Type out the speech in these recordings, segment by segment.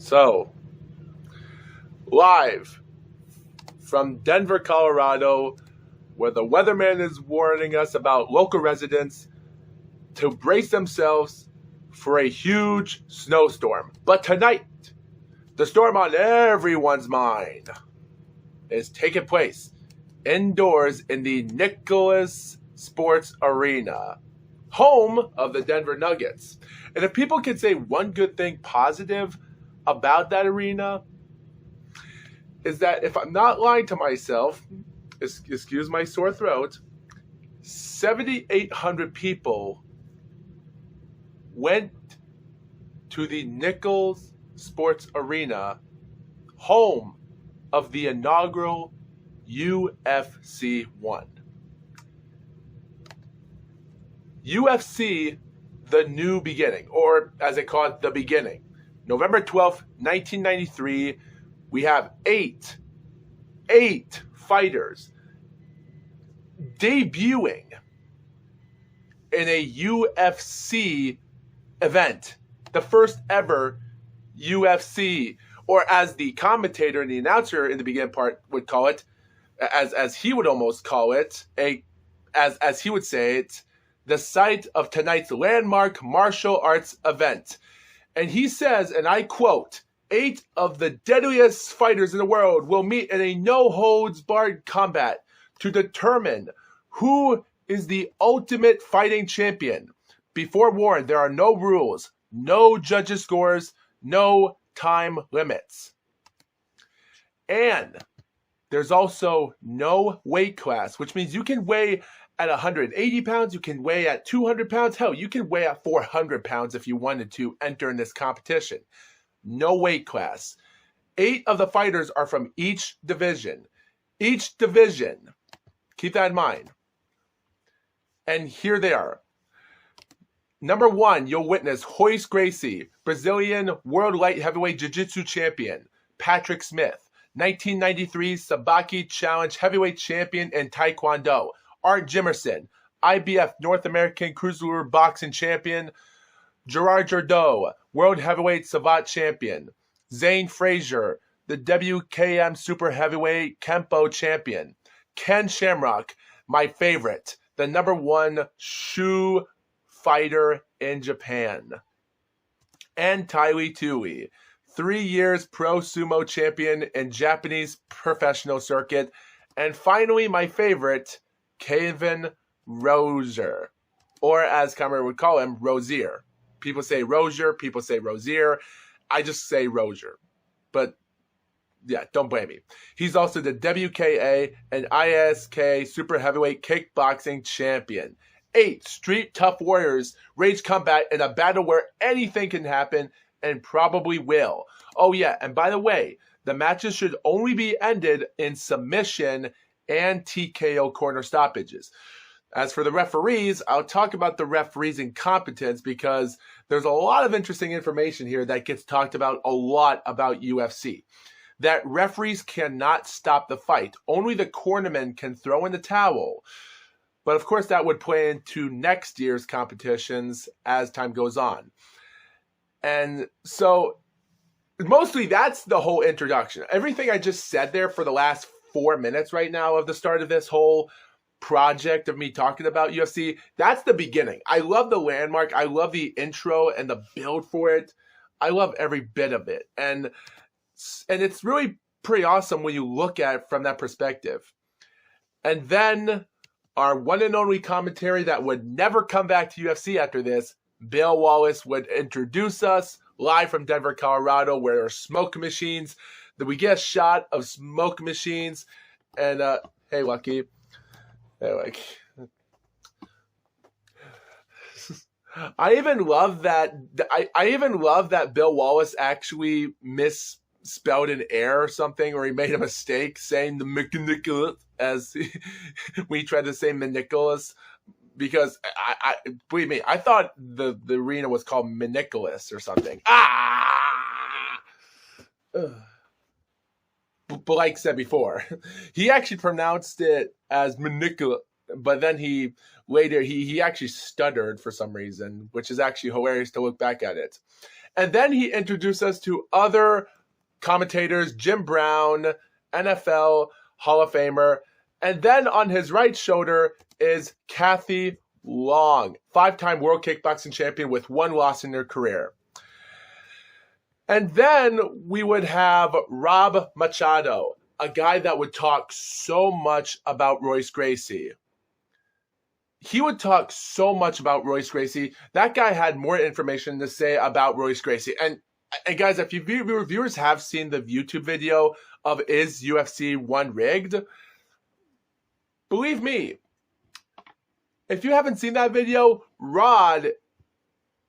So, live from Denver, Colorado, where the weatherman is warning us about local residents to brace themselves for a huge snowstorm. But tonight, the storm on everyone's mind is taking place indoors in the Nicklaus Sports Arena, home of the Denver Nuggets. And if people could say one good thing positive about that arena, is that if I'm not lying to myself, excuse my sore throat, 7,800 people went to the Nicklaus Sports Arena, home of the inaugural UFC 1. UFC, the new beginning, or as they call it, the beginning. November 12th, 1993, we have eight fighters debuting in a UFC event. The first ever UFC, or as the commentator and the announcer in the beginning part would call it, as he would almost call it, as he would say it, the site of tonight's landmark martial arts event. And he says, and I quote, 8 of the deadliest fighters in the world will meet in a no-holds-barred combat to determine who is the ultimate fighting champion. Be forewarned, there are no rules, no judges' scores, no time limits. And there's also no weight class, which means you can weigh at 180 pounds, you can weigh at 200 pounds. Hell, you can weigh at 400 pounds if you wanted to enter in this competition. No weight class. 8 of the fighters are from each division. Each division. Keep that in mind. And here they are. Number 1, you'll witness Royce Gracie, Brazilian World Light Heavyweight Jiu-Jitsu Champion. Patrick Smith, 1993 Sabaki Challenge Heavyweight Champion in Taekwondo. Art Jimerson, IBF North American Cruiserweight Boxing Champion. Gerard Jordeau, World Heavyweight Savate Champion. Zane Frazier, the WKM Super Heavyweight Kempo Champion. Ken Shamrock, my favorite, the number 1 shoe fighter in Japan. And Taiwi Tui, 3 years pro sumo champion in Japanese professional circuit. And finally, my favorite, Kevin Rozier, or as Cameron would call him, Rozier. People say Rozier, people say Rozier. I just say Rozier. But yeah, don't blame me. He's also the WKA and ISK Super Heavyweight Kickboxing Champion. 8 street tough warriors rage combat in a battle where anything can happen and probably will. Oh yeah, and by the way, the matches should only be ended in submission and TKO corner stoppages. As for the referees, I'll talk about the referees' incompetence because there's a lot of interesting information here that gets talked about a lot about UFC. That referees cannot stop the fight. Only the cornerman can throw in the towel. But of course, that would play into next year's competitions as time goes on. And so, mostly that's the whole introduction. Everything I just said there for the last 4 minutes right now of the start of this whole project of me talking about UFC, that's the beginning. I love the landmark. I love the intro and the build for it. I love every bit of it. And it's really pretty awesome when you look at it from that perspective. And then our one and only commentary that would never come back to UFC after this, Bill Wallace, would introduce us live from Denver, Colorado, where there are smoke machines. That we get a shot of smoke machines. And hey, Lucky. Hey, like, I even love that. I even love that Bill Wallace actually misspelled an air or something, or he made a mistake saying the Nicholas as we tried to say Nicholas, because I believe me, I thought the arena was called Nicholas or something. But like I said before, he actually pronounced it as Manicola, but then he actually stuttered for some reason, which is actually hilarious to look back at it. And then he introduced us to other commentators, Jim Brown, NFL Hall of Famer. And then on his right shoulder is Kathy Long, 5-time world kickboxing champion with 1 loss in her career. And then we would have Rob Machado, a guy that would talk so much about Royce Gracie. He would talk so much about Royce Gracie. That guy had more information to say about Royce Gracie. And guys, if you viewers have seen the YouTube video of Is UFC 1 Rigged? Believe me, if you haven't seen that video, Rod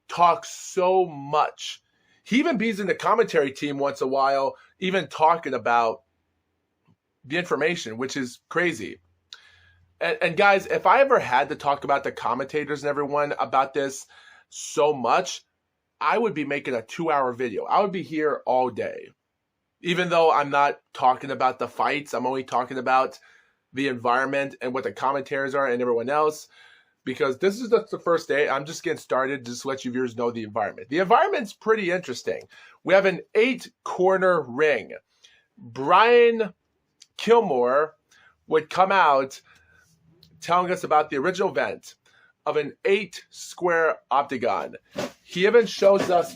talks so much. He even be in the commentary team once in a while, even talking about the information, which is crazy. And guys, if I ever had to talk about the commentators and everyone about this so much, I would be making a 2-hour video. I would be here all day. Even though I'm not talking about the fights, I'm only talking about the environment and what the commentators are and everyone else. Because this is just the first day. I'm just getting started just to let you viewers know the environment. The environment's pretty interesting. We have an 8-corner ring. Brian Kilmore would come out telling us about the original event of an 8-square octagon. He even shows us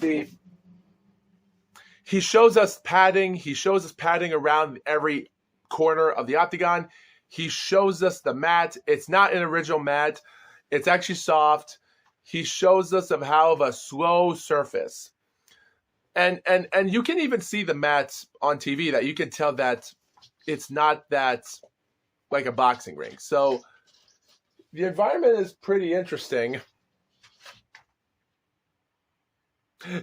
padding. He shows us padding around every corner of the octagon. He shows us the mat. It's not an original mat. It's actually soft. He shows us of how of a slow surface. And you can even see the mats on TV that you can tell that it's not that like a boxing ring. So the environment is pretty interesting.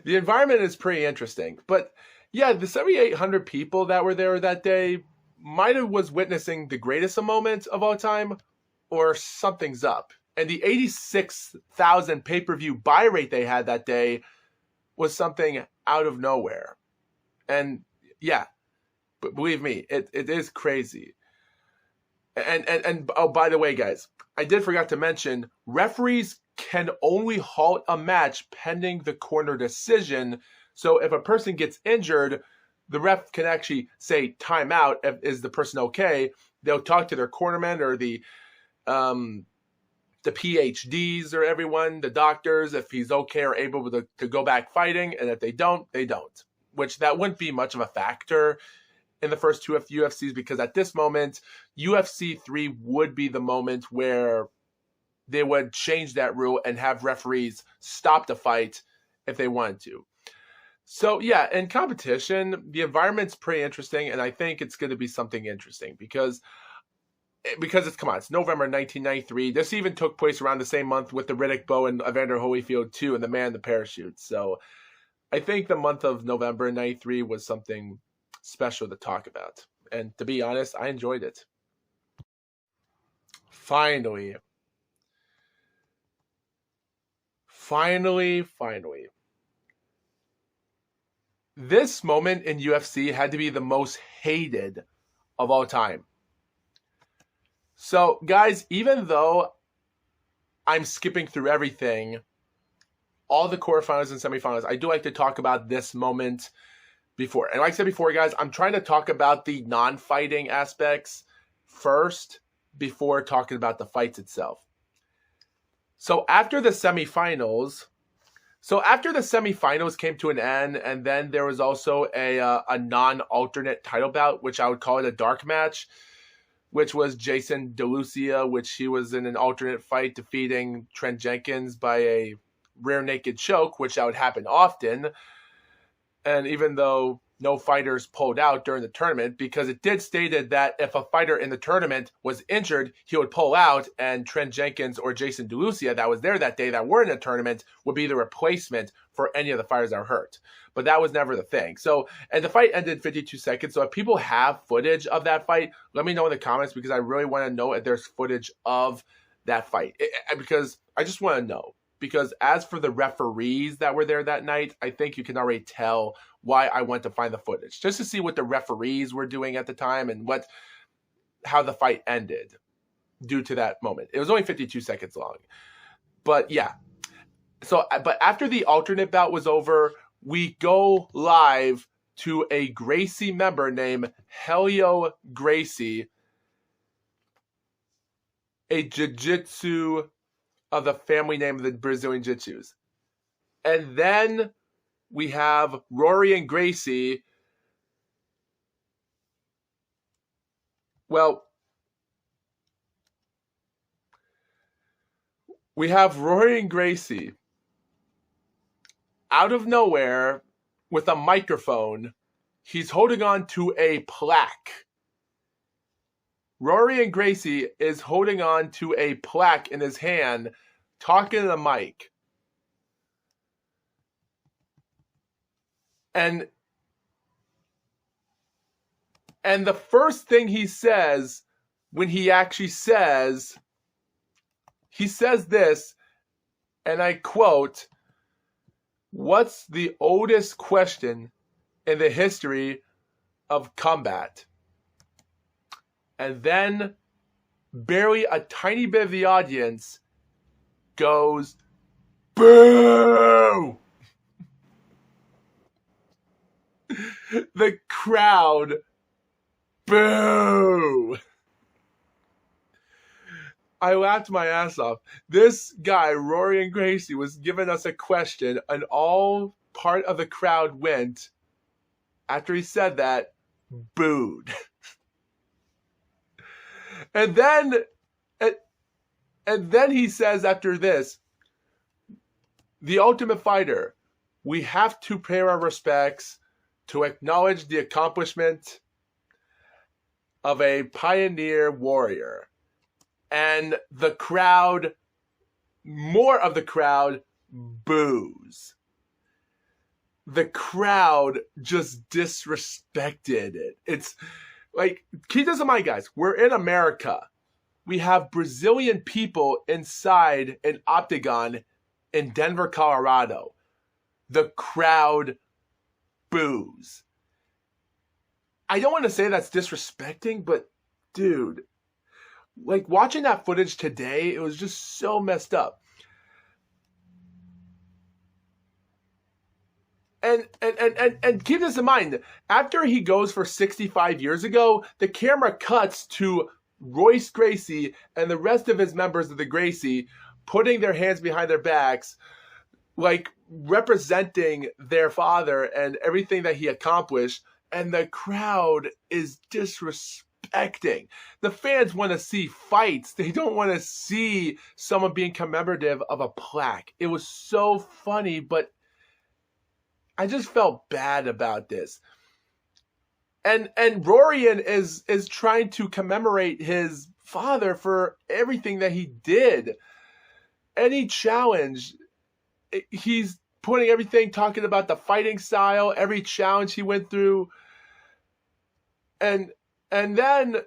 The environment is pretty interesting. But yeah, the 7,800 people that were there that day might have was witnessing the greatest moment of all time, or something's up. And the 86,000 pay-per-view buy rate they had that day was something out of nowhere. And yeah, but believe me, it is crazy. And oh, by the way, guys, I did forget to mention, referees can only halt a match pending the corner decision. So if a person gets injured, the ref can actually say timeout. Is the person okay? They'll talk to their cornerman or the PhDs or everyone, the doctors, if he's okay or able to go back fighting. And if they don't, they don't. Which that wouldn't be much of a factor in the first 2 UFCs, because at this moment, UFC 3 would be the moment where they would change that rule and have referees stop the fight if they wanted to. So yeah, in competition, the environment's pretty interesting, and I think it's going to be something interesting because it's November 1993. This even took place around the same month with the Riddick Bowe and Evander Holyfield 2 and the Man in the Parachute. So I think the month of November 93 was something special to talk about. And to be honest, I enjoyed it. Finally. This moment in UFC had to be the most hated of all time. So, guys, even though I'm skipping through everything, all the quarterfinals and semifinals, I do like to talk about this moment before. And like I said before, guys, I'm trying to talk about the non-fighting aspects first before talking about the fights itself. So after the semifinals came to an end, and then there was also a non-alternate title bout, which I would call it a dark match, which was Jason DeLucia, which he was in an alternate fight defeating Trent Jenkins by a rear naked choke, which that would happen often. And even though no fighters pulled out during the tournament, because it did stated that if a fighter in the tournament was injured, he would pull out, and Trent Jenkins or Jason DeLucia that was there that day that were in the tournament would be the replacement for any of the fighters that were hurt. But that was never the thing. So, and the fight ended 52 seconds. So if people have footage of that fight, let me know in the comments, because I really want to know if there's footage of that fight. Because I just want to know. Because as for the referees that were there that night, I think you can already tell why I went to find the footage. Just to see what the referees were doing at the time and how the fight ended due to that moment. It was only 52 seconds long. But yeah. So, but after the alternate bout was over, we go live to a Gracie member named Helio Gracie, a jiu-jitsu of the family name of the Brazilian Jiu-Jitsus. And then we have Rory and Gracie. Well, we have Rory and Gracie out of nowhere with a microphone. He's holding on to a plaque. Rory and Gracie is holding on to a plaque in his hand, talking to the mic. And the first thing he says when he actually says, he says this, and I quote, "What's the oldest question in the history of combat?" And then barely a tiny bit of the audience goes, "Boo!" The crowd, boo! I laughed my ass off. This guy, Rory and Gracie, was giving us a question, and all part of the crowd went, after he said that, booed. And then he says after this, "The Ultimate Fighter, we have to pay our respects to acknowledge the accomplishment of a pioneer warrior." And the crowd, more of the crowd, boos. The crowd just disrespected it. It's like, keep this in mind, guys. We're in America. We have Brazilian people inside an octagon in Denver, Colorado. The crowd boos. I don't want to say that's disrespecting, but dude, like watching that footage today, it was just so messed up. And keep this in mind, after he goes for 65 years ago, the camera cuts to Royce Gracie and the rest of his members of the Gracie putting their hands behind their backs, like representing their father and everything that he accomplished, and the crowd is disrespecting. The fans want to see fights. They don't want to see someone being commemorative of a plaque. It was so funny, but I just felt bad about this. And Rorian is trying to commemorate his father for everything that he did. Any challenge, he's putting everything, talking about the fighting style, every challenge he went through. And then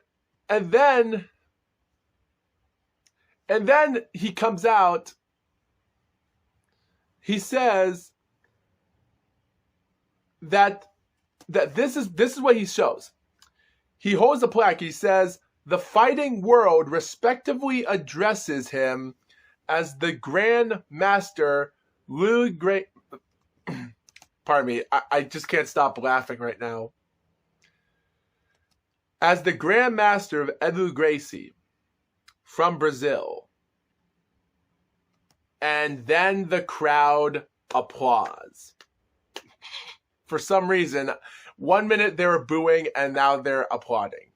he comes out, he says that this is what he shows. He holds the plaque. He says, "The fighting world respectively addresses him as the Grand Master Pardon me, I just can't stop laughing right now. As the Grand Master of Edu Gracie from Brazil." And then the crowd applauds. For some reason, 1 minute they were booing and now they're applauding.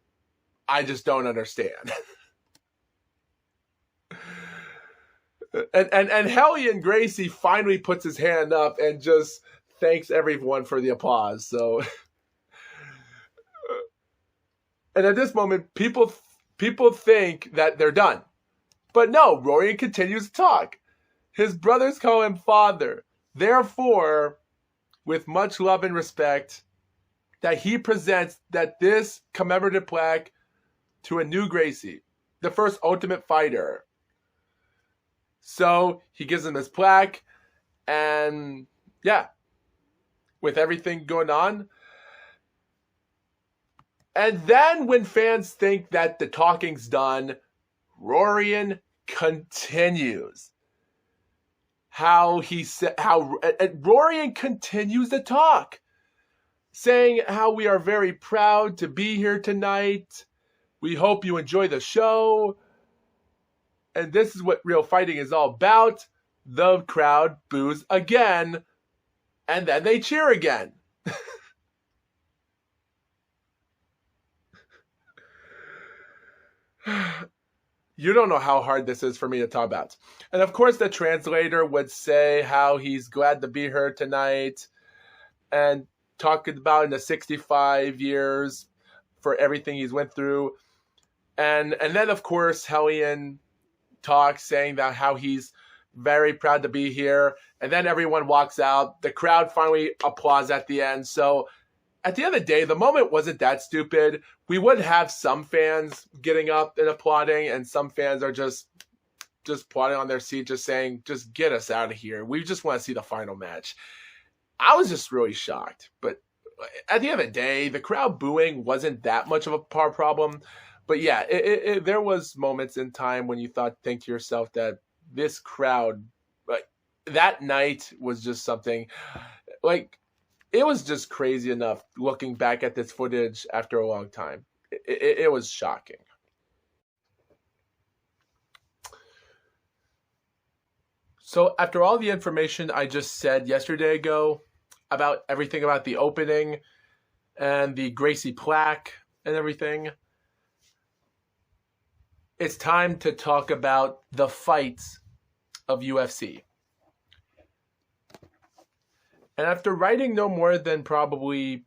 I just don't understand. And Hellion Gracie finally puts his hand up and just thanks everyone for the applause. So, and at this moment, people think that they're done. But no, Rorian continues to talk. His brothers call him father. Therefore, with much love and respect, that he presents that this commemorative plaque to a new Gracie, the first Ultimate Fighter. So he gives him this plaque, and yeah, with everything going on. And then when fans think that the talking's done, Rorian continues. how he said, how Rorian continues to talk, saying how we are very proud to be here tonight. We hope you enjoy the show. And this is what real fighting is all about. The crowd boos again, and then they cheer again. You don't know how hard this is for me to talk about. And of course, the translator would say how he's glad to be here tonight and talking about in the 65 years for everything he's went through. And then, of course, Hellion talks saying that how he's very proud to be here. And then everyone walks out. The crowd finally applauds at the end. So at the end of the day, the moment wasn't that stupid. We would have some fans getting up and applauding, and some fans are just applauding on their seat, just saying, just get us out of here. We just want to see the final match. I was just really shocked. But at the end of the day, the crowd booing wasn't that much of a problem. But yeah, there was moments in time when you think to yourself that this crowd, like, that night was just something, like, it was just crazy enough looking back at this footage after a long time. It was shocking. So after all the information I just said yesterday ago about everything about the opening and the Gracie plaque and everything, it's time to talk about the fights of UFC. And after writing no more than probably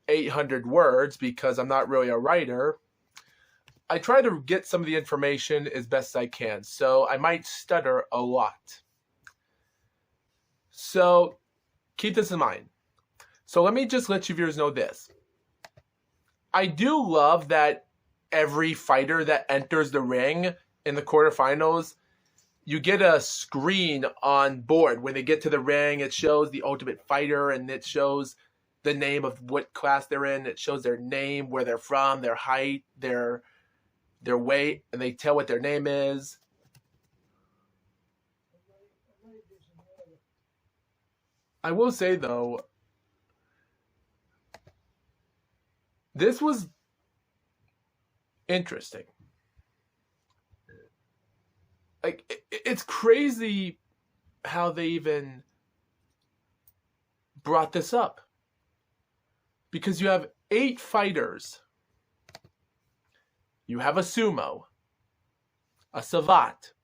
800 words, because I'm not really a writer, I try to get some of the information as best I can. So I might stutter a lot. So keep this in mind. So let me just let you viewers know this. I do love that every fighter that enters the ring in the quarterfinals, you get a screen on board. When they get to the ring, it shows the Ultimate Fighter, and it shows the name of what class they're in. It shows their name, where they're from, their height, their weight, and they tell what their name is. I will say, though, this was interesting. Like, it's crazy how they even brought this up. Because you have 8 fighters. You have a sumo, a savate,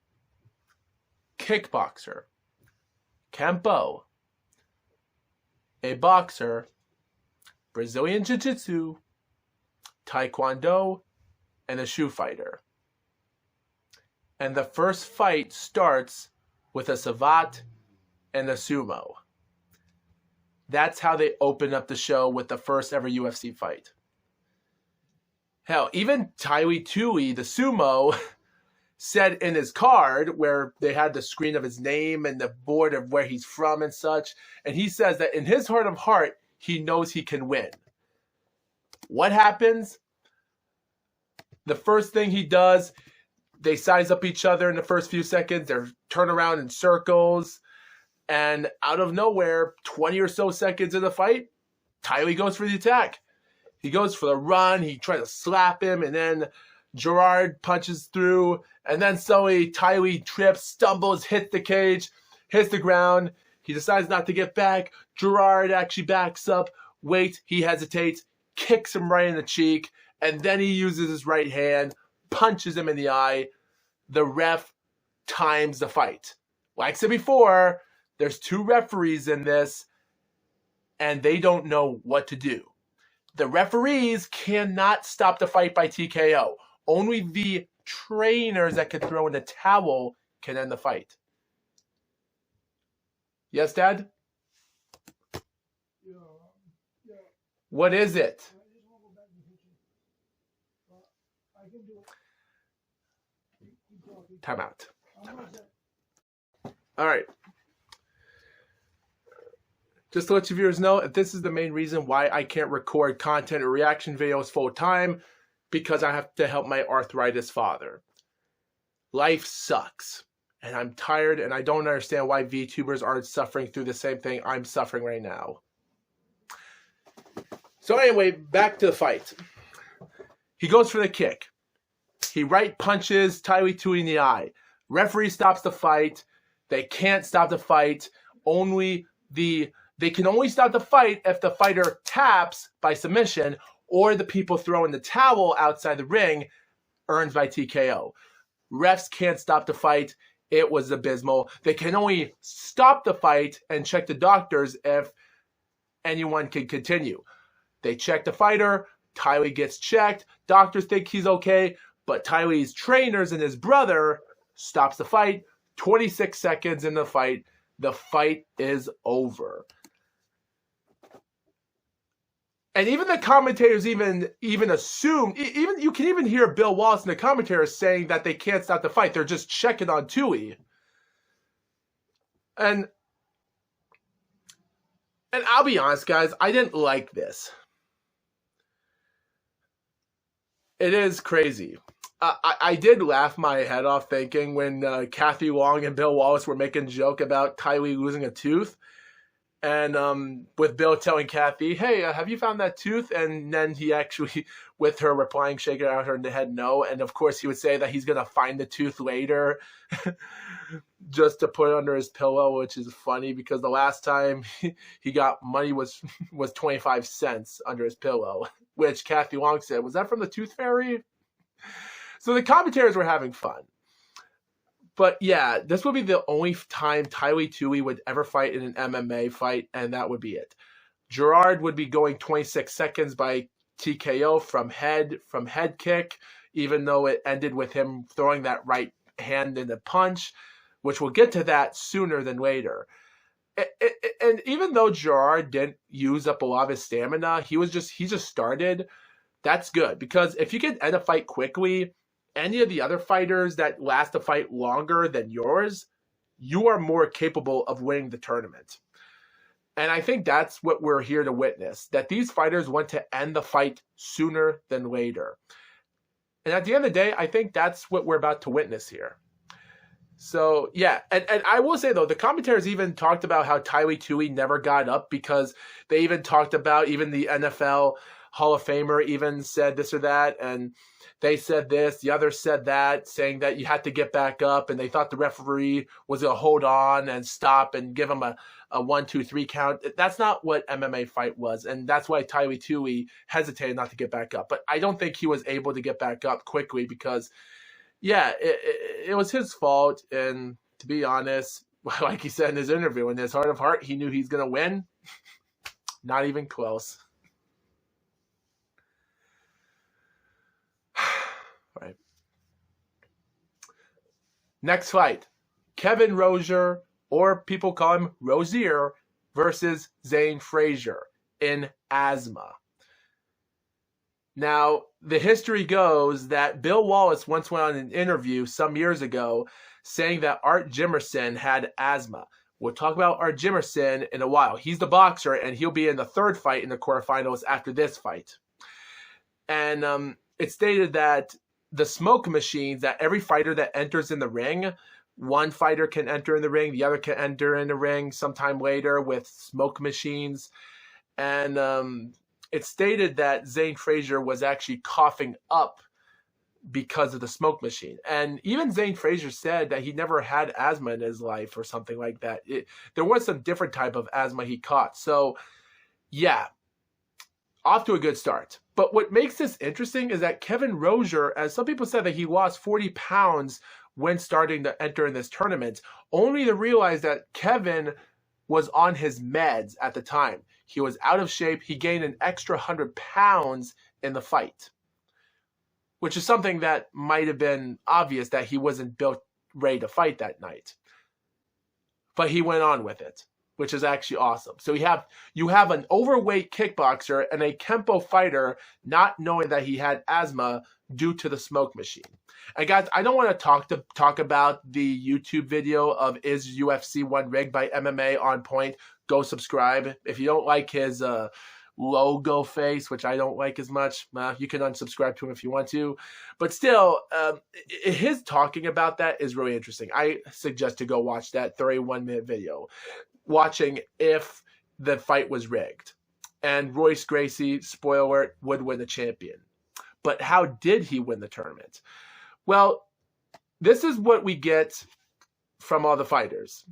kickboxer, Kempo, a boxer, Brazilian Jiu-Jitsu, Taekwondo, and a shoe fighter. And the first fight starts with a savate and a sumo. That's how they open up the show with the first ever UFC fight. Hell, even Taiwi Tui, the sumo, said in his card where they had the screen of his name and the board of where he's from and such, and he says that in his heart of heart, he knows he can win. What happens? The first thing he does, they size up each other in the first few seconds. They turn around in circles. And out of nowhere, 20 or so seconds in the fight, Taiwi goes for the attack. He goes for the run. He tries to slap him. And then Gerard punches through. And then suddenly Taiwi trips, stumbles, hits the cage, hits the ground. He decides not to get back. Gerard actually backs up, waits. He hesitates, kicks him right in the cheek. And then he uses his right hand, punches him in the eye. The ref times the fight. Like I said before, there's 2 referees in this, and they don't know what to do. The referees cannot stop the fight by TKO. Only the trainers that can throw in the towel can end the fight. Yes, Dad? Yeah. What is it? Time out. All right. Just to let you viewers know, this is the main reason why I can't record content or reaction videos full time, because I have to help my arthritis father. Life sucks. And I'm tired, and I don't understand why VTubers aren't suffering through the same thing I'm suffering right now. So anyway, back to the fight. He goes for the kick. He right punches Tylee Tui in the eye. Referee stops the fight. They can't stop the fight. They can only stop the fight if the fighter taps by submission, or the people throwing the towel outside the ring earns by TKO. Refs can't stop the fight. It was abysmal. They can only stop the fight and check the doctors if anyone can continue. They check the fighter. Tylee gets checked. Doctors think he's okay, but Tylee's trainers and his brother stops the fight. 26 seconds in the fight. The fight is over. And even the commentators even assume, you can even hear Bill Wallace and the commentators saying that they can't stop the fight. They're just checking on Tui. And I'll be honest, guys, I didn't like this. It is crazy. I did laugh my head off thinking when Kathy Long and Bill Wallace were making a joke about Tylee losing a tooth. And with Bill telling Kathy, hey, have you found that tooth? And then he actually, with her replying, shaking out her head no. And of course, he would say that he's going to find the tooth later just to put it under his pillow, which is funny because the last time he got money was 25 cents under his pillow, which Kathy Long said, was that from the Tooth Fairy? So the commentators were having fun. But yeah, this would be the only time Tylee Tui would ever fight in an MMA fight, and that would be it. Gerard would be going 26 seconds by TKO from head kick, even though it ended with him throwing that right hand in the punch, which we'll get to that sooner than later. And even though Gerard didn't use up a lot of his stamina, he just started. That's good, because if you can end a fight quickly, any of the other fighters that last a fight longer than yours, you are more capable of winning the tournament. And I think that's what we're here to witness, that these fighters want to end the fight sooner than later. And at the end of the day, I think that's what we're about to witness here. So, yeah, and I will say, though, the commentators even talked about how Tylee Tui never got up, because they even talked about, even the NFL Hall of Famer even said this or that, and they said this, the other said that, saying that you had to get back up, and they thought the referee was going to hold on and stop and give him a 1, 2, 3 count. That's not what MMA fight was, and that's why Tylee Tui hesitated not to get back up. But I don't think he was able to get back up quickly because, yeah, it was his fault. And to be honest, like he said in his interview, in his heart of heart, he knew he's going to win. Not even close. Right. Next fight, Kevin Rozier, or people call him Rozier, versus Zane Frazier in asthma. Now, the history goes that Bill Wallace once went on an interview some years ago saying that Art Jimerson had asthma. We'll talk about Art Jimerson in a while. He's the boxer, and he'll be in the third fight in the quarterfinals after this fight. And it stated that the smoke machines, that every fighter that enters in the ring, one fighter can enter in the ring, the other can enter in the ring sometime later with smoke machines. And it stated that Zane Frazier was actually coughing up because of the smoke machine. And even Zane Frazier said that he never had asthma in his life or something like that. There was some different type of asthma he caught. So, yeah, off to a good start. But what makes this interesting is that Kevin Rozier, as some people said, that he lost 40 pounds when starting to enter in this tournament, only to realize that Kevin was on his meds at the time. He was out of shape. He gained an extra 100 pounds in the fight, which is something that might have been obvious that he wasn't built ready to fight that night. But he went on with it, which is actually awesome. So you have an overweight kickboxer and a Kempo fighter not knowing that he had asthma due to the smoke machine. And guys, I don't want to talk about the YouTube video of Is UFC 1 Rigged by MMA on Point. Go subscribe. If you don't like his logo face, which I don't like as much. You can unsubscribe to him if you want to. But still, his talking about that is really interesting. I suggest to go watch that 31-minute video, watching if the fight was rigged. And Royce Gracie, spoiler alert, would win the champion. But how did he win the tournament? Well, this is what we get from all the fighters.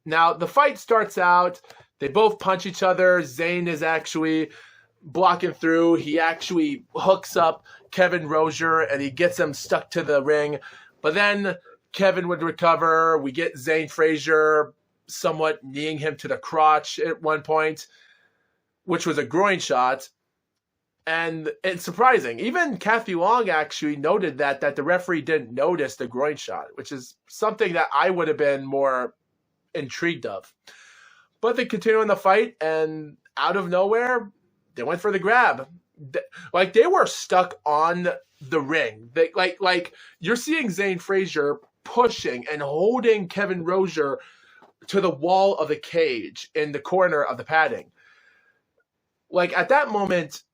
Now, the fight starts out, they both punch each other. Zayn is actually blocking through. He actually hooks up Kevin Rozier, and he gets him stuck to the ring. But then Kevin would recover. We get Zayn Frazier somewhat kneeing him to the crotch at one point, which was a groin shot. And it's surprising. Even Kathy Long actually noted that the referee didn't notice the groin shot, which is something that I would have been more intrigued of. But they continue in the fight, and out of nowhere, they went for the grab. Like, they were stuck on the ring. They, like you're seeing Zayn Frazier pushing and holding Kevin Rozier to the wall of the cage in the corner of the padding. Like, at that moment,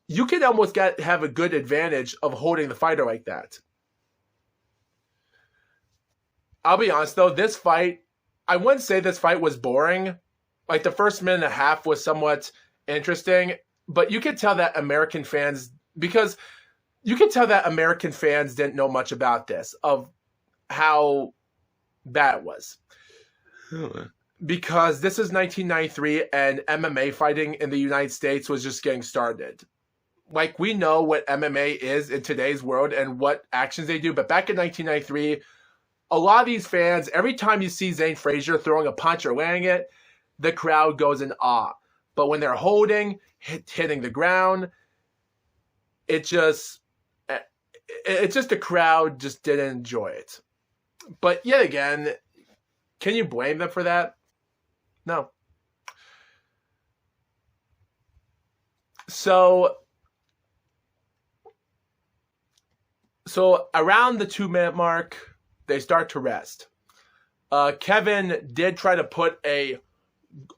you could almost have a good advantage of holding the fighter like that. I'll be honest, though, this fight, I wouldn't say this fight was boring. Like, the first minute and a half was somewhat interesting, but you could tell that American fans, because you could tell that American fans didn't know much about this, of how bad it was. Because this is 1993, and MMA fighting in the United States was just getting started. Like, we know what MMA is in today's world and what actions they do, but back in 1993, a lot of these fans, every time you see Zayn Frazier throwing a punch or landing it, the crowd goes in awe. But when they're holding, hitting the ground, it's just the crowd just didn't enjoy it. But yet again, can you blame them for that? No. So around the 2-minute mark, they start to rest. Kevin did try to put a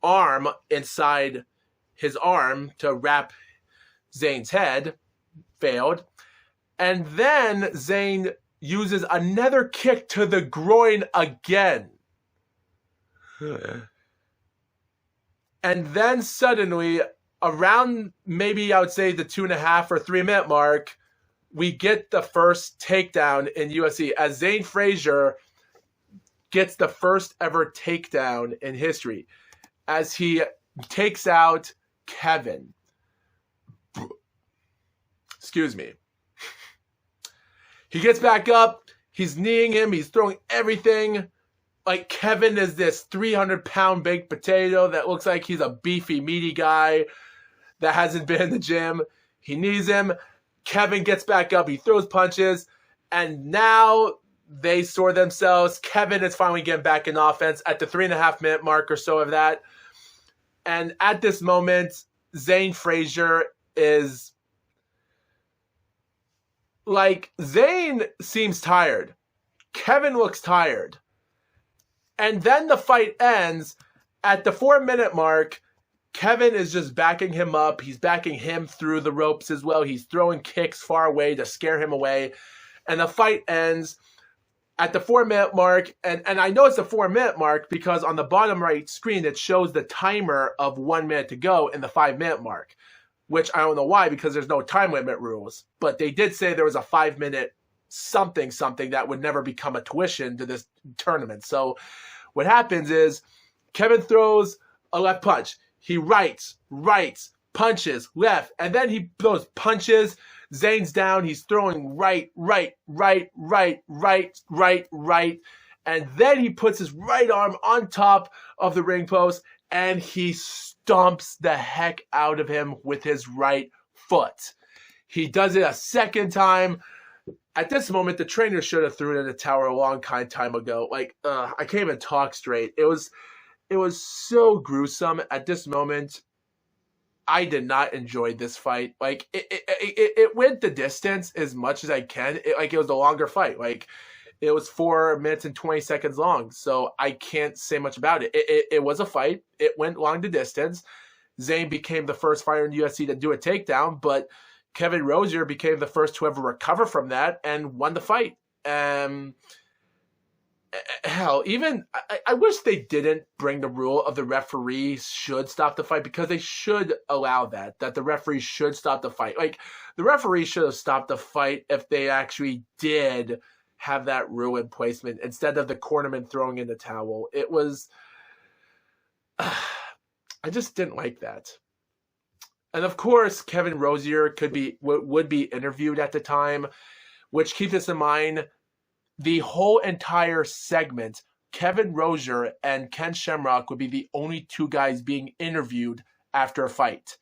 arm inside his arm to wrap Zayn's head. Failed. And then Zayn uses another kick to the groin again. And then suddenly, around maybe I would say the 2.5 or 3-minute mark, we get the first takedown in UFC as Zayn Frazier gets the first ever takedown in history as he takes out Kevin. Excuse me. He gets back up. He's kneeing him. He's throwing everything. Like, Kevin is this 300-pound baked potato that looks like he's a beefy, meaty guy that hasn't been in the gym. He knees him. Kevin gets back up. He throws punches. And now they sort themselves. Kevin is finally getting back in offense at the 3.5-minute mark or so of that. And at this moment, Zayn Frazier is... like, Zayn seems tired. Kevin looks tired. And then the fight ends at the 4-minute mark. Kevin is just backing him up. He's backing him through the ropes as well. He's throwing kicks far away to scare him away. And the fight ends at the 4-minute mark. And I know it's the 4-minute mark because on the bottom right screen, it shows the timer of 1 minute to go in the 5-minute mark. Which I don't know why, because there's no time limit rules. But they did say there was a 5-minute something that would never become a tuition to this tournament. So what happens is Kevin throws a left punch. He rights, punches, left, and then he throws punches. Zayn's down. He's throwing right. And then he puts his right arm on top of the ring post, and he stomps the heck out of him with his right foot. He does it a second time. At this moment, the trainer should have thrown in the tower a long time ago. Like, I can't even talk straight. It was so gruesome. At this moment, I did not enjoy this fight. Like, it went the distance as much as I can. It was a longer fight. Like, it was 4 minutes and 20 seconds long, so I can't say much about it. It was a fight. It went long the distance. Zayn became the first fighter in the UFC to do a takedown, but Kevin Rosier became the first to ever recover from that and won the fight. Hell, even I wish they didn't bring the rule of the referee should stop the fight, because they should allow that the referee should stop the fight. Like, the referee should have stopped the fight if they actually did have that rule in placement instead of the cornerman throwing in the towel. It was, I just didn't like that. And of course, Kevin Rosier would be interviewed at the time, which, keep this in mind, the whole entire segment, Kevin Rosier and Ken Shamrock would be the only two guys being interviewed after a fight.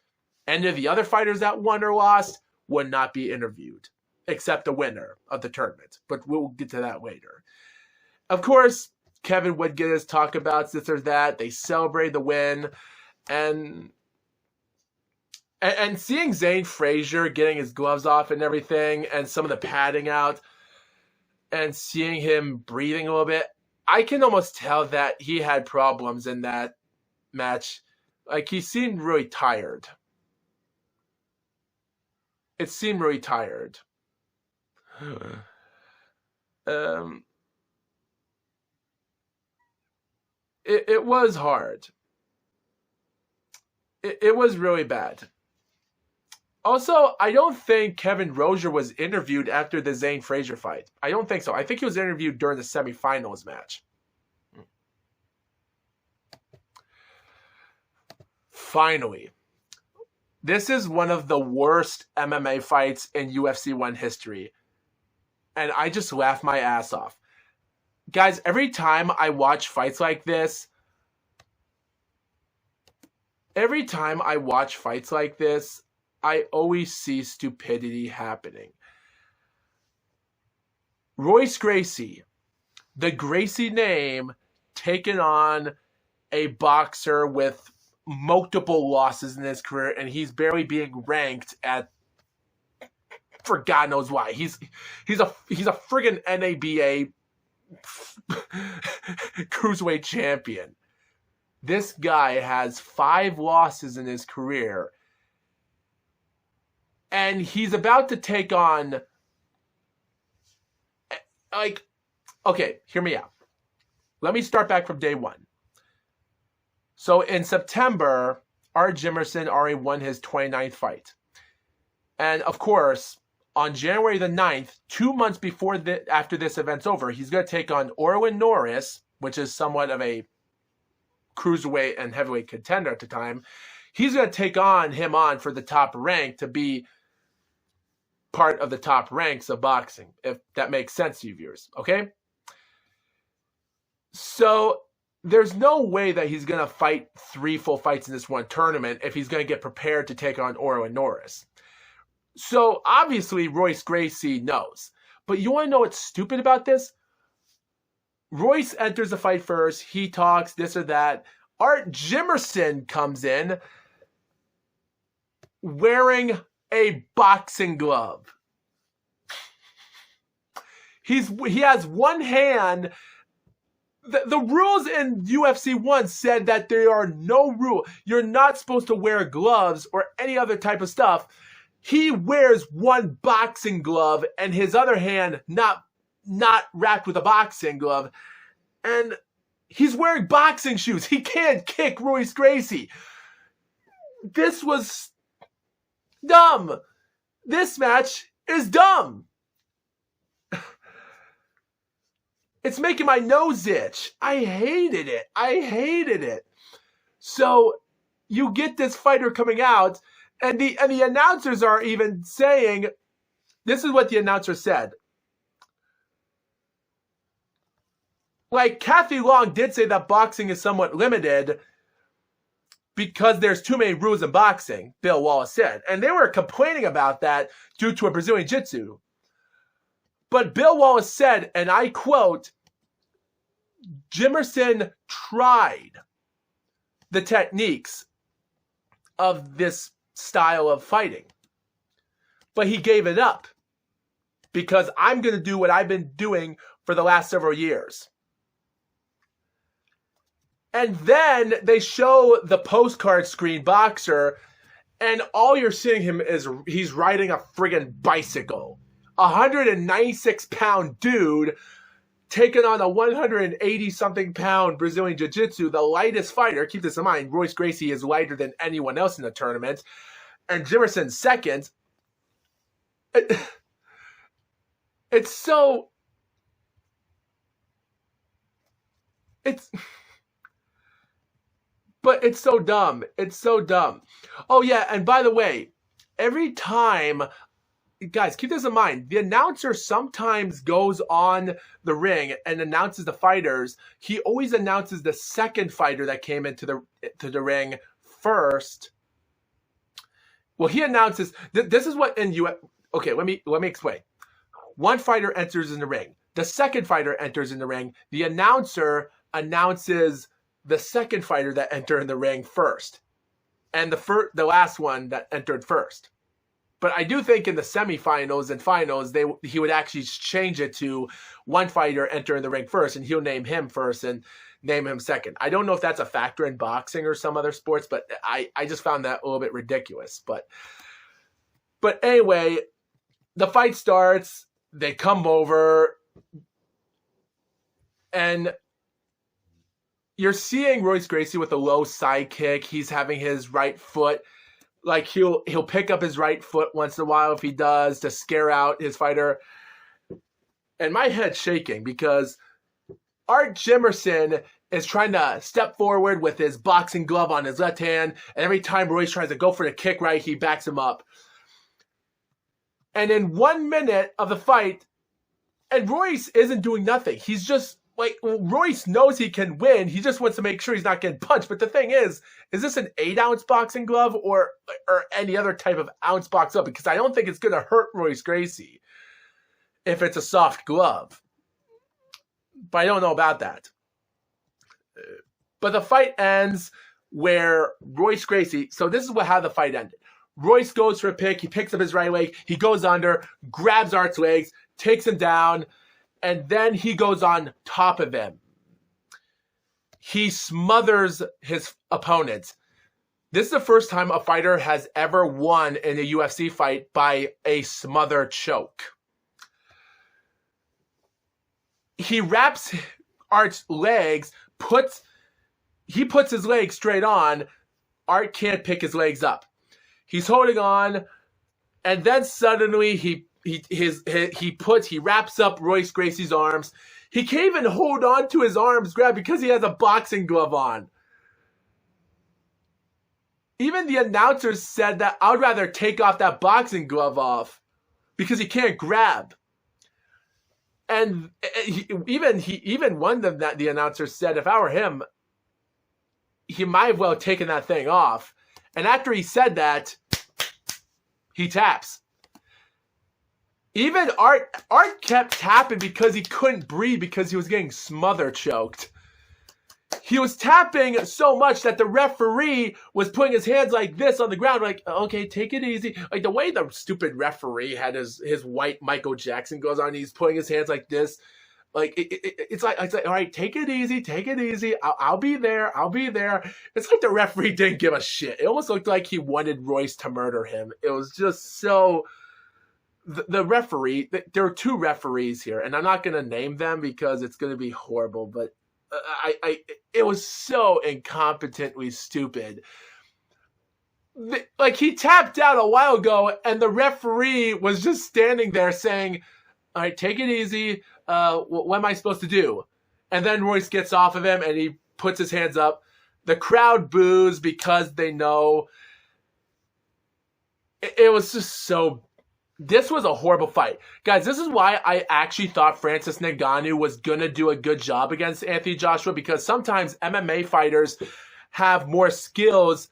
Any of the other fighters that won or lost would not be interviewed, except the winner of the tournament. But we'll get to that later. Of course, Kevin would get his talk about this or that. They celebrate the win. And seeing Zane Frazier getting his gloves off and everything, and some of the padding out, and seeing him breathing a little bit, I can almost tell that he had problems in that match. Like, he seemed really tired. It seemed really tired. It was hard. It was really bad. Also, I don't think Kevin Rosier was interviewed after the Zane Frazier fight. I don't think so. I think he was interviewed during the semifinals match. Finally, this is one of the worst MMA fights in UFC 1 history. And I just laugh my ass off. Guys, every time I watch fights like this, I always see stupidity happening. Royce Gracie, the Gracie name, taken on a boxer with multiple losses in his career, and he's barely being ranked at, for God knows why. He's a friggin' NABA cruiserweight champion. This guy has 5 losses in his career. And he's about to take on, like, okay, hear me out. Let me start back from day one. So in September, Art Jimerson already won his 29th fight. And of course, on January the 9th, 2 months after this event's over, he's going to take on Orlin Norris, which is somewhat of a cruiserweight and heavyweight contender at the time. He's going to take him on for the top rank, to be part of the top ranks of boxing, if that makes sense to you viewers, okay? So there's no way that he's going to fight 3 full fights in this one tournament if he's going to get prepared to take on Orlin Norris. So obviously Royce Gracie knows. But you want to know what's stupid about this? Royce enters the fight first. He talks this or that. Art Jimerson comes in wearing a boxing glove. He has one hand. The rules in UFC 1 said that there are no rule. You're not supposed to wear gloves or any other type of stuff. He wears one boxing glove and his other hand not wrapped with a boxing glove. And he's wearing boxing shoes. He can't kick Royce Gracie. This was dumb. This match is dumb. It's making my nose itch. I hated it. So you get this fighter coming out, and the announcers are even saying, this is what the announcer said. Like, Kathy Long did say that boxing is somewhat limited because there's too many rules in boxing, Bill Wallace said. And they were complaining about that due to a Brazilian Jiu-Jitsu. But Bill Wallace said, and I quote, Jimerson tried the techniques of this style of fighting, but he gave it up because I'm going to do what I've been doing for the last several years. And then they show the postcard screen boxer, and all you're seeing him is he's riding a friggin' bicycle. 196-pound dude taking on a 180-something pound Brazilian Jiu-Jitsu, the lightest fighter. Keep this in mind, Royce Gracie is lighter than anyone else in the tournament. And Jimerson second. It's so... But it's so dumb. It's so dumb. Oh, yeah, and by the way, every time... Guys, keep this in mind. The announcer sometimes goes on the ring and announces the fighters. He always announces the second fighter that came into the ring first. Well, he announces... This is what in UFC... Okay, let me explain. One fighter enters in the ring. The second fighter enters in the ring. The announcer announces the second fighter that entered in the ring first. And the last one that entered first. But I do think in the semifinals and finals, he would actually change it to one fighter enter in the ring first, and he'll name him first and name him second. I don't know if that's a factor in boxing or some other sports, but I just found that a little bit ridiculous. But anyway, the fight starts. They come over, and you're seeing Royce Gracie with a low side kick. He's having his right foot. Like, he'll pick up his right foot once in a while if he does to scare out his fighter. And my head's shaking because Art Jimerson is trying to step forward with his boxing glove on his left hand. And every time Royce tries to go for the kick right, he backs him up. And in 1 minute of the fight, and Royce isn't doing nothing. He's just, like, Royce knows he can win. He just wants to make sure he's not getting punched. But the thing is this an 8-ounce boxing glove or any other type of ounce box glove? Because I don't think it's going to hurt Royce Gracie if it's a soft glove. But I don't know about that. But the fight ends where Royce Gracie... So this is how the fight ended. Royce goes for a pick. He picks up his right leg. He goes under, grabs Art's legs, takes him down, and then he goes on top of him. He smothers his opponent. This is the first time a fighter has ever won in a UFC fight by a smother choke. He wraps Art's legs, puts his legs straight on. Art can't pick his legs up. He's holding on, and then suddenly he wraps up Royce Gracie's arms. He can't even hold on to his arms grab because he has a boxing glove on. Even the announcers said that I would rather take off that boxing glove off because he can't grab. And even one of the announcers said if I were him, he might have well taken that thing off. And after he said that, he taps. Even Art kept tapping because he couldn't breathe because he was getting smother choked. He was tapping so much that the referee was putting his hands like this on the ground, like, okay, take it easy. Like the way the stupid referee had his white Michael Jackson goes on, he's putting his hands like this. Like it's like all right, take it easy. I'll be there. It's like the referee didn't give a shit. It almost looked like he wanted Royce to murder him. It was just so. The referee. There are two referees here, and I'm not going to name them because it's going to be horrible. But it was so incompetently stupid. Like he tapped out a while ago, and the referee was just standing there saying, "All right, take it easy. What am I supposed to do?" And then Royce gets off of him and he puts his hands up. The crowd boos because they know. It was just so... This was a horrible fight. Guys, this is why I actually thought Francis Ngannou was going to do a good job against Anthony Joshua, because sometimes MMA fighters have more skills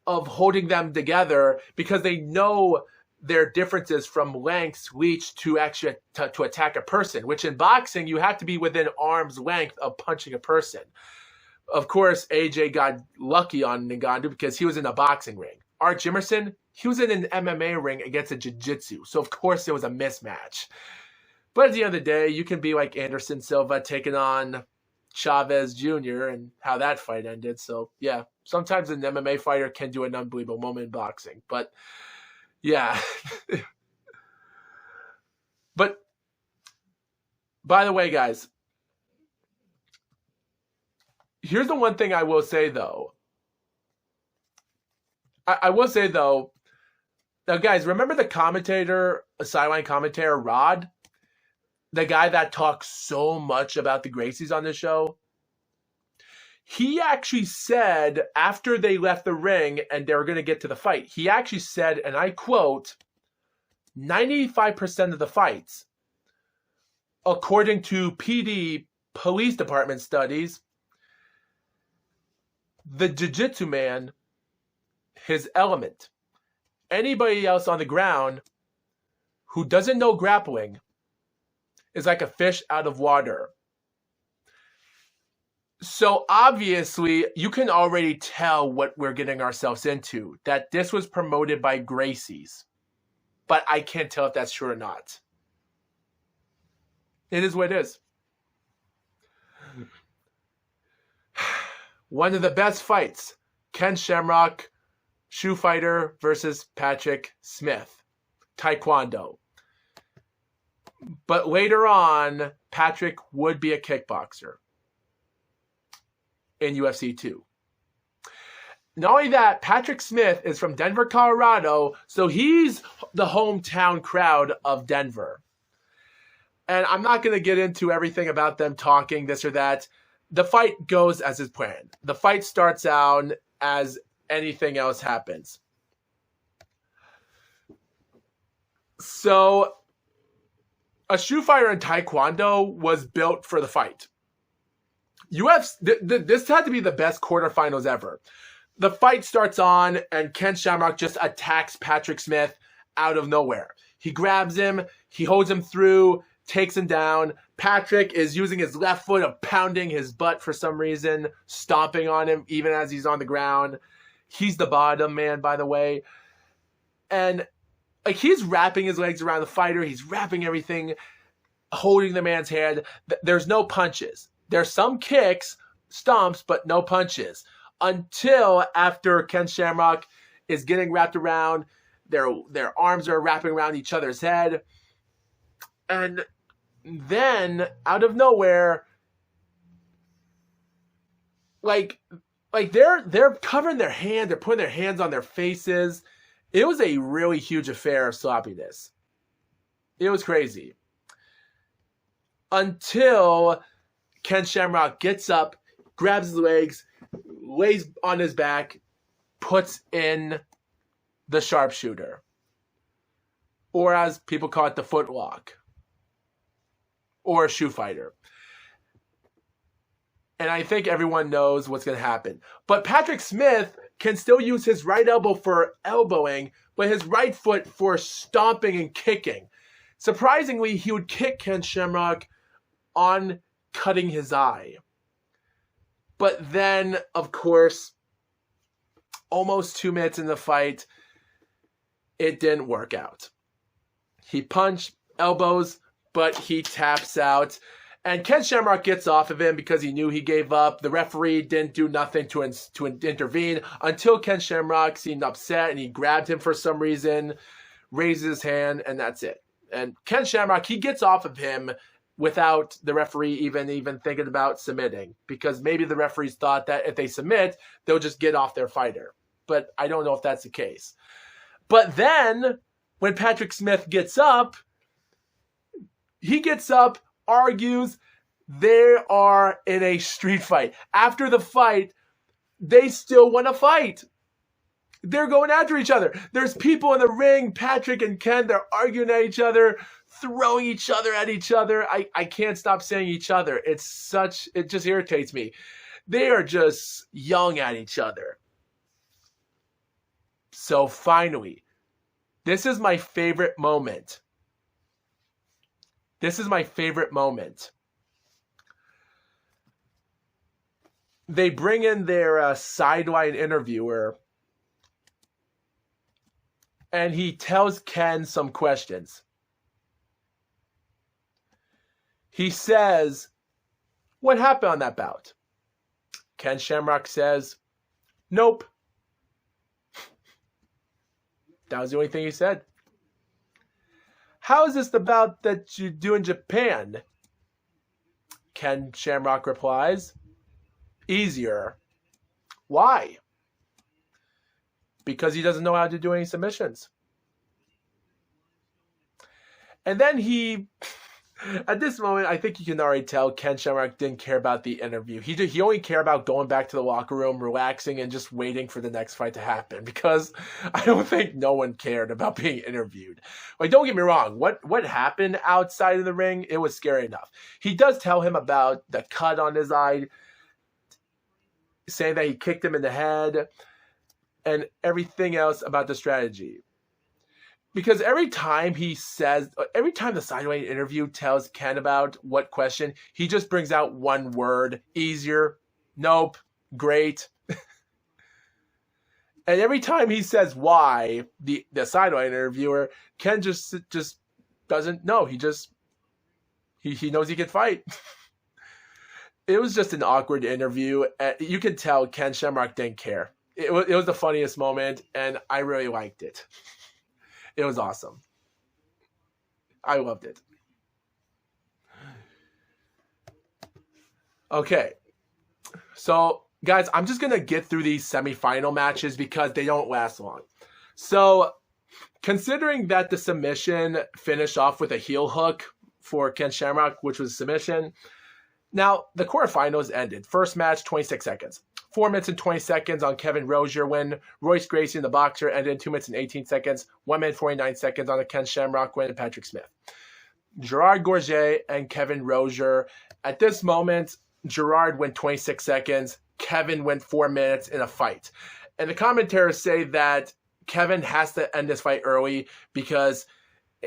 of holding them together because they know their differences from length, reach to actually to attack a person, which in boxing, you have to be within arm's length of punching a person. Of course, AJ got lucky on Ngannou because he was in a boxing ring. Art Jimerson, he was in an MMA ring against a jiu-jitsu. So, of course, there was a mismatch. But at the end of the day, you can be like Anderson Silva taking on Chavez Jr. and how that fight ended. So, yeah, sometimes an MMA fighter can do an unbelievable moment in boxing. But, yeah. But, by the way, guys, here's the one thing I will say, though. I will say, though, now, guys, remember the commentator, a sideline commentator, Rod? The guy that talks so much about the Gracies on the show? He actually said, after they left the ring and they were going to get to the fight, he actually said, and I quote, 95% of the fights, according to PD police department studies, the jiu-jitsu man, his element, anybody else on the ground who doesn't know grappling is like a fish out of water. So obviously, you can already tell what we're getting ourselves into, that this was promoted by Gracie's. But I can't tell if that's true or not. It is what it is. One of the best fights, Ken Shamrock, shoe fighter versus Patrick Smith, Taekwondo. But later on, Patrick would be a kickboxer in UFC 2. Not only that, Patrick Smith is from Denver, Colorado, so he's the hometown crowd of Denver. And I'm not going to get into everything about them talking this or that. The fight goes as is planned. The fight starts out as anything else happens. So, a shoe fighter in Taekwondo was built for the fight. This had to be the best quarterfinals ever. The fight starts on, and Ken Shamrock just attacks Patrick Smith out of nowhere. He grabs him, he holds him through, takes him down. Patrick is using his left foot of pounding his butt for some reason, stomping on him even as he's on the ground. He's the bottom man, by the way. And like, he's wrapping his legs around the fighter. He's wrapping everything, holding the man's head. There's no punches. There's some kicks, stomps, but no punches. Until after Ken Shamrock is getting wrapped around, their arms are wrapping around each other's head. And then, out of nowhere, like they're covering their hand, they're putting their hands on their faces. It was a really huge affair of sloppiness. It was crazy. Until Ken Shamrock gets up, grabs his legs, lays on his back, puts in the sharpshooter. Or as people call it, the footlock. Or a shoe fighter. And I think everyone knows what's going to happen. But Patrick Smith can still use his right elbow for elbowing, but his right foot for stomping and kicking. Surprisingly, he would kick Ken Shamrock on cutting his eye. But then, of course, almost 2 minutes in the fight, it didn't work out. He punched, elbows, but he taps out. And Ken Shamrock gets off of him because he knew he gave up. The referee didn't do nothing to intervene until Ken Shamrock seemed upset and he grabbed him for some reason, raises his hand, and that's it. And Ken Shamrock, he gets off of him without the referee even thinking about submitting, because maybe the referees thought that if they submit, they'll just get off their fighter. But I don't know if that's the case. But then, when Patrick Smith gets up, he gets up, argues. They are in a street fight. After the fight, they still want to fight. They're going after each other. There's people in the ring, Patrick and Ken, they're arguing at each other, throwing each other at each other. I can't stop saying each other. It just irritates me. They are just yelling at each other. So finally, this is my favorite moment. This is my favorite moment. They bring in their sideline interviewer, and he tells Ken some questions. He says, What happened on that bout? Ken Shamrock says, nope. That was the only thing he said. How is this the bout that you do in Japan? Ken Shamrock replies, easier. Why? Because he doesn't know how to do any submissions. And then at this moment, I think you can already tell Ken Shamrock didn't care about the interview. He only cared about going back to the locker room, relaxing, and just waiting for the next fight to happen. Because I don't think no one cared about being interviewed. Like, don't get me wrong. What happened outside of the ring, it was scary enough. He does tell him about the cut on his eye, saying that he kicked him in the head, and everything else about the strategy. Because every time the sideline interview tells Ken about what question, he just brings out one word: easier, nope, great. And every time he says why, the sideline interviewer, Ken just doesn't know. He knows he can fight. It was just an awkward interview. You could tell Ken Shamrock didn't care. It was the funniest moment, and I really liked it. It was awesome. I loved it. Okay. So, guys, I'm just going to get through these semifinal matches because they don't last long. So, considering that the submission finished off with a heel hook for Ken Shamrock, which was a submission. Now, the quarterfinals ended. First match, 26 seconds. 4 minutes and 20 seconds on Kevin Rozier win. Royce Gracie, the boxer, ended in 2 minutes and 18 seconds. 1 minute 49 seconds on the Ken Shamrock win and Patrick Smith. Gerard Gorget and Kevin Rozier. At this moment, Gerard went 26 seconds. Kevin went 4 minutes in a fight. And the commentators say that Kevin has to end this fight early because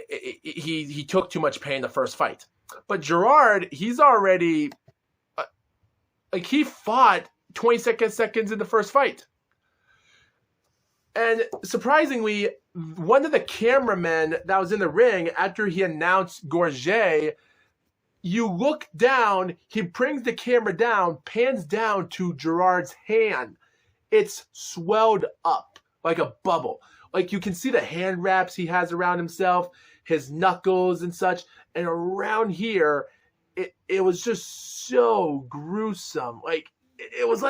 he took too much pain the first fight. But Gerard, he's already... he fought 22 seconds in the first fight. And surprisingly, one of the cameramen that was in the ring after he announced Gorget, you look down, he brings the camera down, pans down to Gerard's hand. It's swelled up like a bubble. Like you can see the hand wraps he has around himself, his knuckles and such. And around here, it was just so gruesome. It was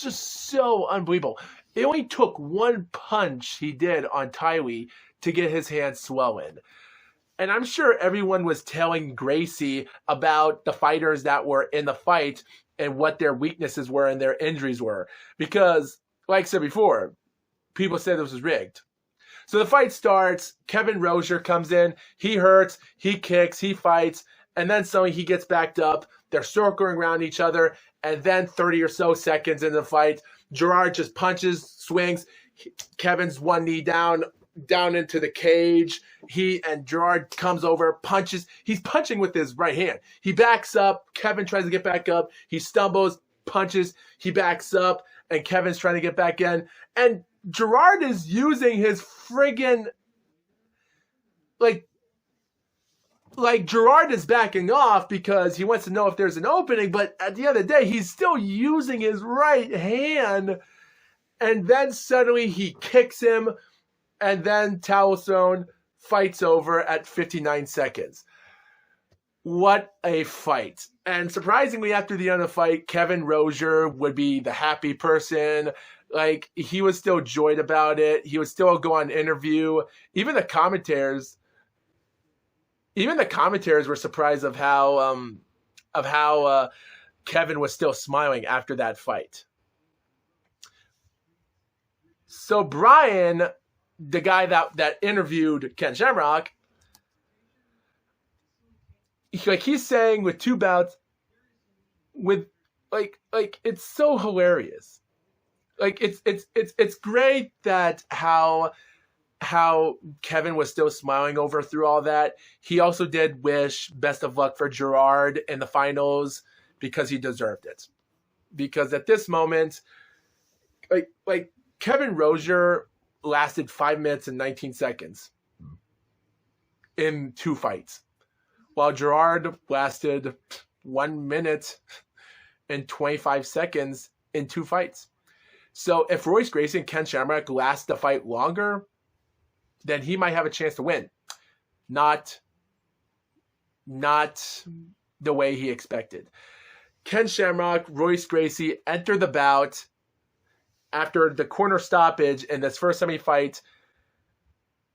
just so unbelievable. It only took one punch he did on Tyree to get his hand swollen. And I'm sure everyone was telling Gracie about the fighters that were in the fight and what their weaknesses were and their injuries were. Because, like I said before, people said this was rigged. So the fight starts. Kevin Rozier comes in. He hurts. He kicks. He fights. And then suddenly he gets backed up. They're circling around each other. And then 30 or so seconds into the fight, Gerard just punches, swings. Kevin's one knee down into the cage. And Gerard comes over, punches. He's punching with his right hand. He backs up. Kevin tries to get back up. He stumbles, punches. He backs up. And Kevin's trying to get back in. And Gerard is using his friggin' Gerard is backing off because he wants to know if there's an opening, but at the end of the day, he's still using his right hand. And then suddenly he kicks him, and then towel thrown, fight's over at 59 seconds. What a fight. And surprisingly, after the end of the fight, Kevin Rozier would be the happy person. He was still joyed about it. He would still go on interview. Even the commentators were surprised of how Kevin was still smiling after that fight. So Brian, the guy that interviewed Ken Shamrock, he's saying with 2 bouts, with it's so hilarious. It's great that how Kevin was still smiling over through all that. He also did wish best of luck for Gerard in the finals because he deserved it. Because at this moment, Kevin Rozier lasted 5 minutes and 19 seconds in 2 fights, while Gerard lasted 1 minute and 25 seconds in 2 fights. So if Royce Gracie and Ken Shamrock last the fight longer, then he might have a chance to win. Not the way he expected. Ken Shamrock, Royce Gracie enter the bout after the corner stoppage in this first semi-fight.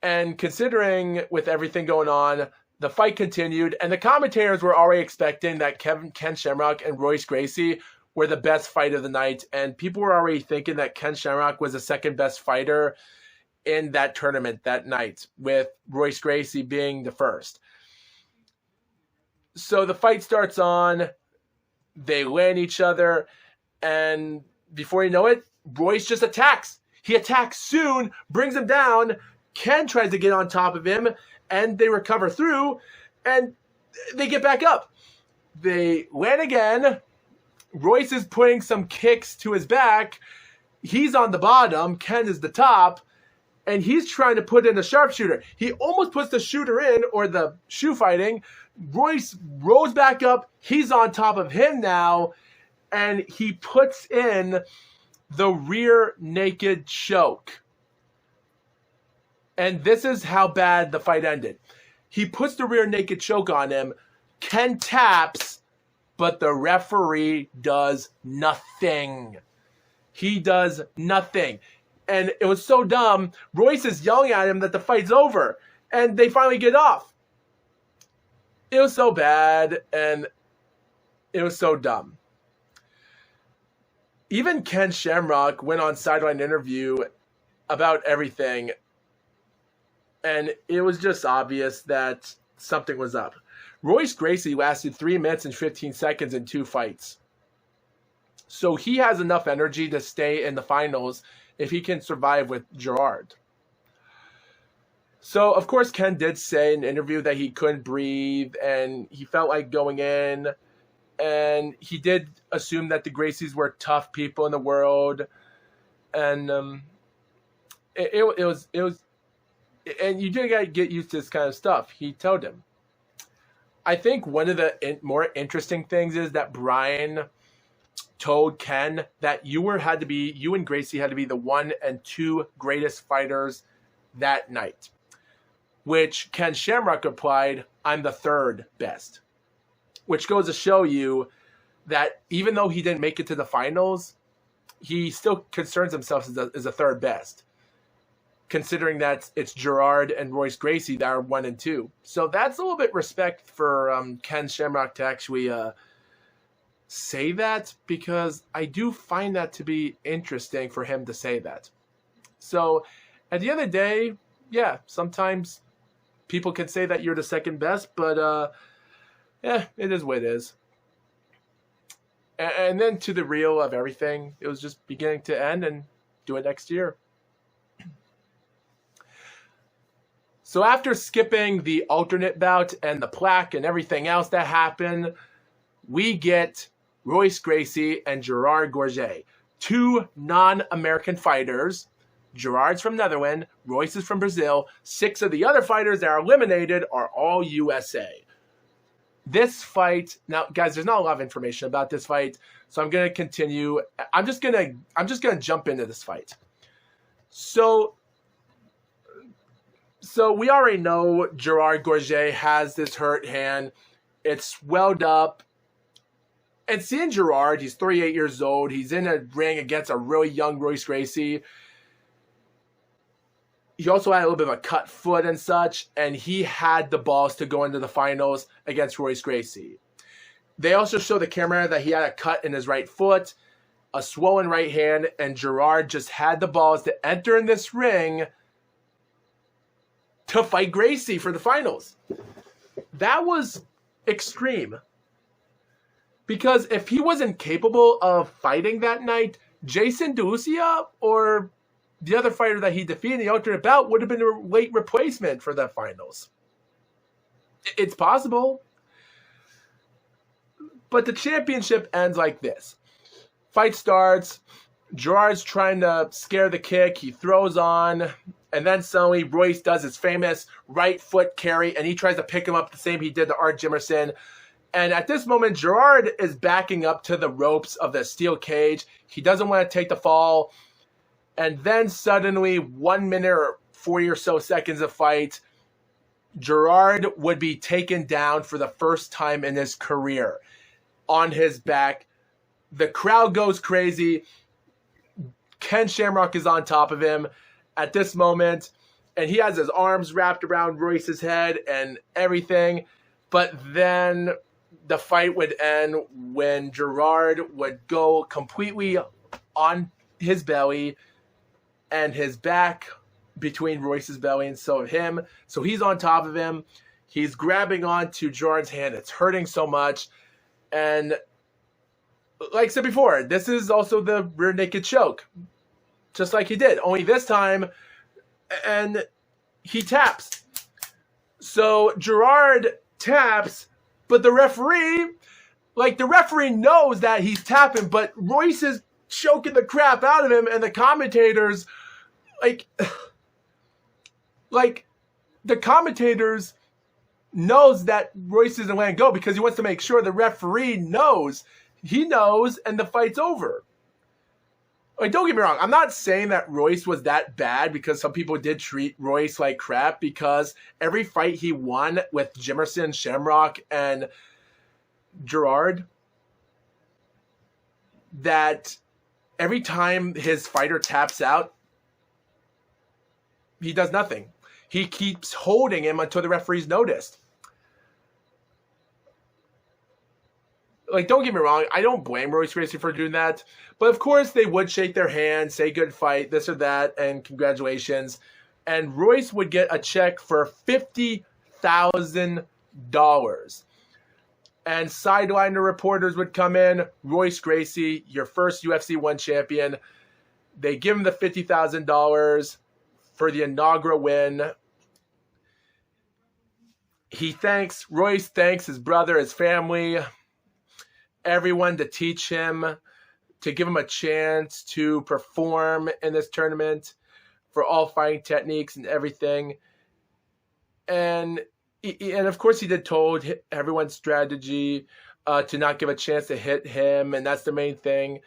And considering with everything going on, the fight continued, and the commentators were already expecting that Ken Shamrock and Royce Gracie were the best fight of the night, and people were already thinking that Ken Shamrock was the second best fighter in that tournament that night, with Royce Gracie being the first. So the fight starts on, they land each other, and before you know it, Royce just attacks. He attacks soon, brings him down. Ken tries to get on top of him, and they recover through, and they get back up. They land again. Royce is putting some kicks to his back. He's on the bottom. Ken is the top, and he's trying to put in a sharpshooter. He almost puts the shooter in, or the shoe fighting. Royce rolls back up. He's on top of him now, and he puts in the rear naked choke. And this is how bad the fight ended. He puts the rear naked choke on him. Ken taps, but the referee does nothing. He does nothing. And it was so dumb. Royce is yelling at him that the fight's over. And they finally get off. It was so bad, and it was so dumb. Even Ken Shamrock went on sideline interview about everything, and it was just obvious that something was up. Royce Gracie lasted 3 minutes and 15 seconds in 2 fights. So he has enough energy to stay in the finals if he can survive with Gerard. So, of course, Ken did say in an interview that he couldn't breathe and he felt like going in. And he did assume that the Gracies were tough people in the world. And it was, and you do gotta get used to this kind of stuff. He told him. I think one of the more interesting things is that Brian told Ken that you and Gracie had to be the 1 and 2 greatest fighters that night. Which Ken Shamrock replied, "I'm the 3rd best." Which goes to show you that even though he didn't make it to the finals, he still concerns himself as a 3rd best. Considering that it's Gerard and Royce Gracie that are 1 and 2. So that's a little bit respect for Ken Shamrock to actually say that, because I do find that to be interesting for him to say that. So at the end of the day, yeah, sometimes people can say that you're the 2nd best, but yeah, it is what it is. And then to the real of everything, it was just beginning to end, and do it next year. So after skipping the alternate bout and the plaque and everything else that happened, we get Royce Gracie and Gerard Gorget, 2 non-American fighters. Gerard's from Netherlands, Royce is from Brazil. 6 of the other fighters that are eliminated are all USA. This fight, now guys, there's not a lot of information about this fight, so I'm going to continue. I'm just going to jump into this fight. So we already know Gerard Gorget has this hurt hand. It's swelled up. And seeing Gerard, he's 38 years old. He's in a ring against a really young Royce Gracie. He also had a little bit of a cut foot and such, and he had the balls to go into the finals against Royce Gracie. They also show the camera that he had a cut in his right foot, a swollen right hand, and Gerard just had the balls to enter in this ring to fight Gracie for the finals. That was extreme. Because if he wasn't capable of fighting that night, Jason DeLucia or the other fighter that he defeated in the alternate bout would have been a late replacement for the finals. It's possible. But the championship ends like this. Fight starts. Gerard's trying to scare the kick. He throws on. And then suddenly Royce does his famous right foot carry. And he tries to pick him up the same he did to Art Jimerson. And at this moment, Gerard is backing up to the ropes of the steel cage. He doesn't want to take the fall. And then suddenly, 1 minute or 40 or so seconds of fight, Gerard would be taken down for the first time in his career on his back. The crowd goes crazy. Ken Shamrock is on top of him at this moment, and he has his arms wrapped around Royce's head and everything. But then the fight would end when Gerard would go completely on his belly and his back between Royce's belly and so him. So he's on top of him. He's grabbing onto Gerard's hand. It's hurting so much. And like I said before, this is also the rear naked choke. Just like he did. Only this time, and he taps. So Gerard taps, but the referee knows that he's tapping, but Royce is choking the crap out of him, and the commentators, the commentators knows that Royce isn't letting go because he wants to make sure the referee knows. He knows, and the fight's over. Don't get me wrong. I'm not saying that Royce was that bad because some people did treat Royce like crap because every fight he won with Jimerson, Shamrock, and Gerard, that every time his fighter taps out, he does nothing. He keeps holding him until the referee's noticed. Don't get me wrong, I don't blame Royce Gracie for doing that. But of course, they would shake their hand, say good fight, this or that, and congratulations. And Royce would get a check for $50,000. And sideline reporters would come in. Royce Gracie, your first UFC 1 champion. They give him the $50,000 for the inaugural win. Royce thanks his brother, his family, everyone to teach him, to give him a chance to perform in this tournament for all fighting techniques and everything. And of course he did told everyone's strategy to not give a chance to hit him, and that's the main thing.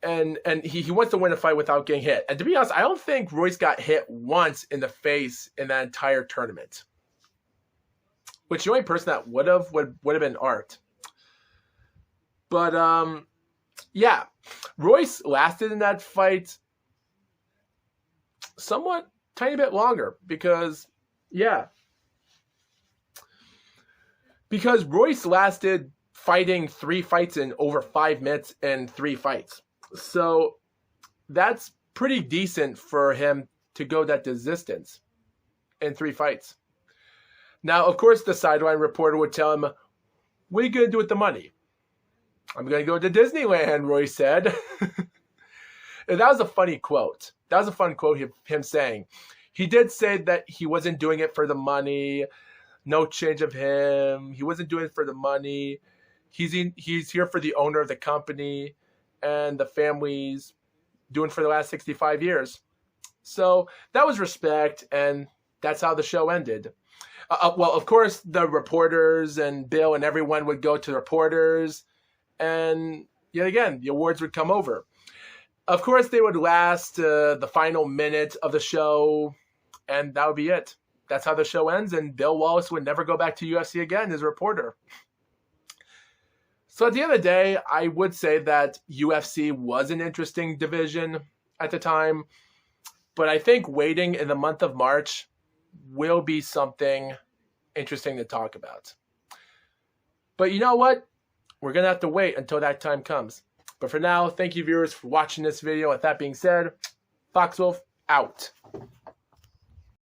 And he wants to win a fight without getting hit. And to be honest, I don't think Royce got hit once in the face in that entire tournament. Which the only person that would have been Art. But, yeah, Royce lasted in that fight somewhat tiny bit longer because Royce lasted fighting 3 fights in over 5 minutes and 3 fights. So that's pretty decent for him to go that distance in 3 fights. Now, of course, the sideline reporter would tell him, what are you going to do with the money? I'm going to go to Disneyland, Royce said. And that was a funny quote. That was a fun quote, him saying. He did say that he wasn't doing it for the money. No change of him. He wasn't doing it for the money. He's here for the owner of the company and the family's doing for the last 65 years. So that was respect, and that's how the show ended. Well, of course, the reporters and Bill and everyone would go to the reporters, and yet again, the awards would come over. Of course, they would last the final minute of the show, and that would be it. That's how the show ends, and Bill Wallace would never go back to UFC again as a reporter. So at the end of the day, I would say that UFC was an interesting division at the time, but I think waiting in the month of March will be something interesting to talk about. But you know what? We're going to have to wait until that time comes. But for now, thank you viewers for watching this video. With that being said, Foxwolf out.